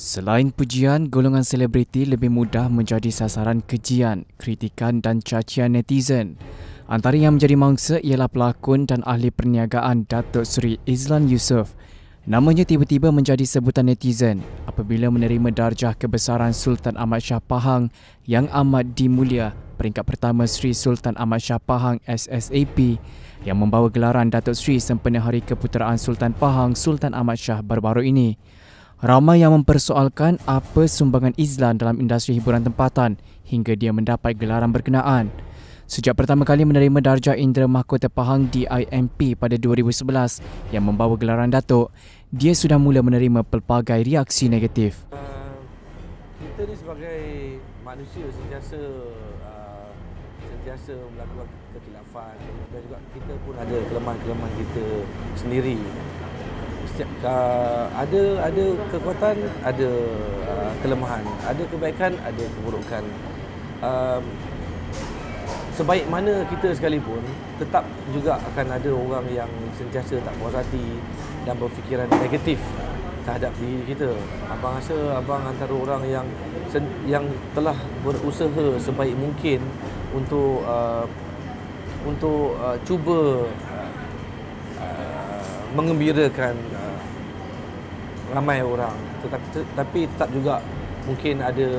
Selain pujian, golongan selebriti lebih mudah menjadi sasaran kejian, kritikan dan cacian netizen. Antara yang menjadi mangsa ialah pelakon dan ahli perniagaan Datuk Seri Izlan Yusof. Namanya tiba-tiba menjadi sebutan netizen apabila menerima darjah kebesaran Sultan Ahmad Shah Pahang yang amat dimulia peringkat pertama Sri Sultan Ahmad Shah Pahang SSAP yang membawa gelaran Datuk Seri sempena Hari Keputeraan Sultan Pahang Sultan Ahmad Shah baru-baru ini. Ramai yang mempersoalkan apa sumbangan Izlan dalam industri hiburan tempatan hingga dia mendapat gelaran berkenaan. Sejak pertama kali menerima darjah Indra Mahkota Pahang DIMP pada 2011 yang membawa gelaran Datuk, dia sudah mula menerima pelbagai reaksi negatif. Kita ni sebagai manusia sentiasa melakukan kekilafan dan juga kita pun ada kelemahan-kelemahan kita sendiri. Ada kekuatan, ada kelemahan, ada kebaikan, ada keburukan. Sebaik mana kita sekalipun, tetap juga akan ada orang yang sentiasa tak puas hati dan berfikiran negatif terhadap diri kita. Abang rasa abang antara orang yang telah berusaha sebaik mungkin untuk cuba mengembirakan ramai orang, tetapi tetap juga mungkin ada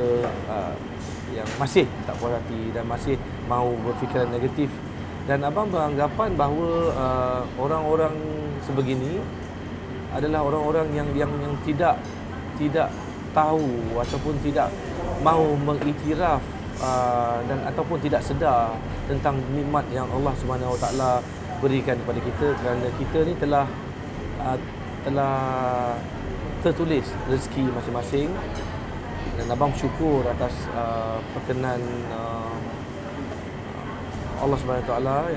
yang masih tak puas hati dan masih mahu berfikiran negatif. Dan abang beranggapan bahawa orang-orang sebegini adalah orang-orang yang tidak tahu ataupun tidak mahu mengiktiraf dan ataupun tidak sedar tentang nikmat yang Allah Subhanahu Wa Taala berikan kepada kita, kerana kita ni telah tertulis rezeki masing-masing. Dan abang bersyukur atas perkenan Allah Subhanahu Wa Taala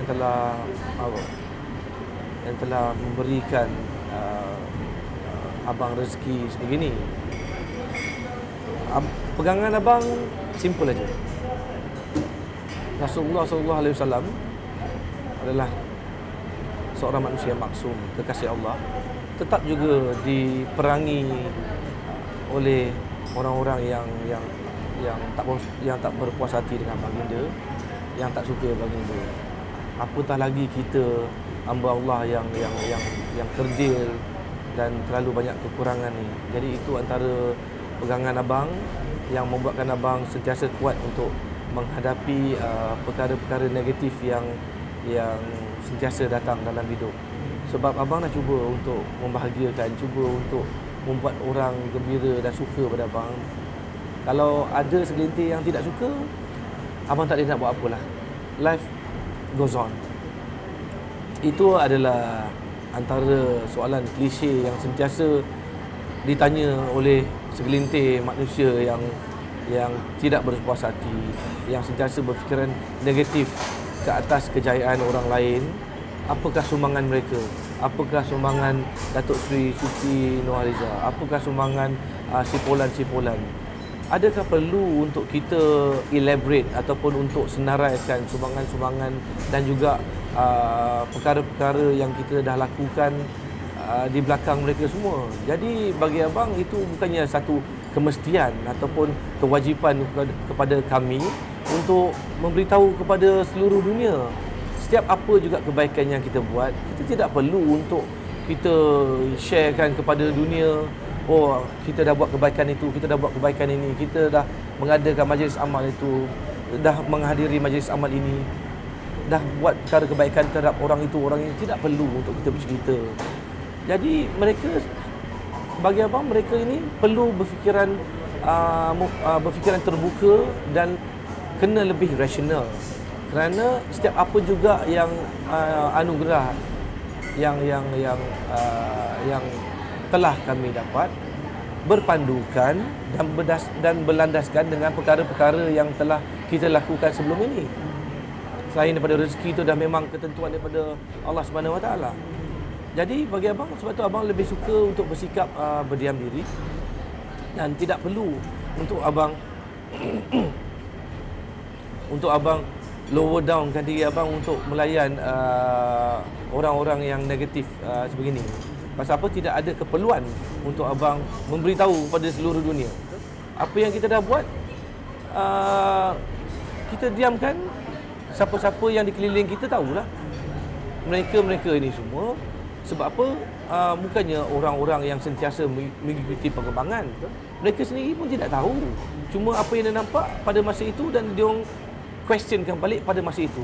yang telah memberikan abang rezeki sebegini. Pegangan abang simple aja. Rasulullah SAW adalah seorang manusia maksum, kekasih Allah, tetap juga diperangi oleh orang-orang yang tak berpuas hati dengan baginda, yang tak suka baginda. Apatah lagi kita hamba Allah yang kerdil dan terlalu banyak kekurangan ni. Jadi itu antara pegangan abang yang membuatkan abang sentiasa kuat untuk menghadapi perkara-perkara negatif yang sentiasa datang dalam hidup. Sebab abang nak cuba untuk membahagiakan, cuba untuk membuat orang gembira dan suka pada abang. Kalau ada segelintir yang tidak suka, abang tak boleh nak buat apalah. Life goes on. Itu adalah antara soalan klise yang sentiasa ditanya oleh segelintir manusia yang tidak berpuas hati, yang sentiasa berfikiran negatif ke atas kejayaan orang lain. Apakah sumbangan mereka? Apakah sumbangan Datuk Seri Siti Nurhaliza? Apakah sumbangan sipolan-sipolan? Adakah perlu untuk kita elaborate ataupun untuk senaraikan sumbangan-sumbangan dan juga perkara-perkara yang kita dah lakukan di belakang mereka semua? Jadi bagi abang itu bukannya satu kemestian ataupun kewajipan kepada kami untuk memberitahu kepada seluruh dunia. Setiap apa juga kebaikan yang kita buat, kita tidak perlu untuk kita sharekan kepada dunia. Oh, kita dah buat kebaikan itu, kita dah buat kebaikan ini, kita dah mengadakan majlis amal itu, dah menghadiri majlis amal ini, dah buat perkara kebaikan terhadap orang itu, orang ini. Tidak perlu untuk kita bercerita. Jadi mereka, bagi abang, mereka ini perlu berfikiran terbuka dan kena lebih rasional. Kerana setiap apa juga yang anugerah yang telah kami dapat berpandukan dan berlandaskan dengan perkara-perkara yang telah kita lakukan sebelum ini. Selain daripada rezeki itu dah memang ketentuan daripada Allah Subhanahu Wa Taala. Jadi bagi abang, sebab tu abang lebih suka untuk bersikap berdiam diri dan tidak perlu untuk abang lower downkan diri abang untuk melayan orang-orang yang negatif sebegini. Pasal apa? Tidak ada keperluan untuk abang memberitahu kepada seluruh dunia. Apa yang kita dah buat, kita diamkan. Siapa-siapa yang di keliling kita tahulah. Mereka ini semua. Sebab apa? Bukannya orang-orang yang sentiasa mengikuti perkembangan. Mereka sendiri pun tidak tahu. Cuma apa yang dia nampak pada masa itu dan dia questionkan balik pada masa itu.